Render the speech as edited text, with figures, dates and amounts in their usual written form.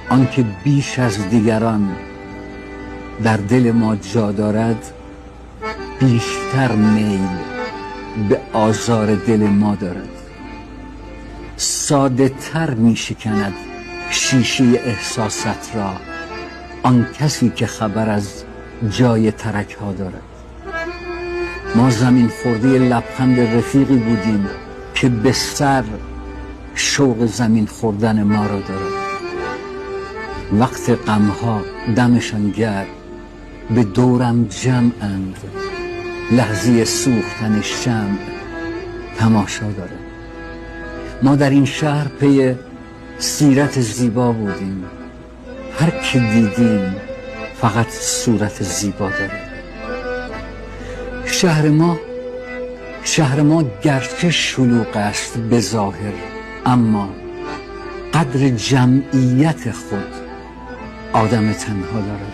آنکه بیش از دیگران در دل ما جا دارد بیشتر میل به آزار دل ما دارد. ساده تر می شکند شیشه احساسات را آن کسی که خبر از جای ترک ها دارد. ما زمین خورده لبخند رفیقی بودیم که به سر شوق زمین خوردن ما را دارد. وقت غمها دمشان گرد به دورم جمعند، لحظه سوختن شمع تماشا دارد. ما در این شهر پی سیرت زیبا بودیم، هر که دیدیم فقط صورت زیبا دارد. شهر ما گرچه شلوغ است به ظاهر، اما قدر جمعیت خود آدم تنها دارد.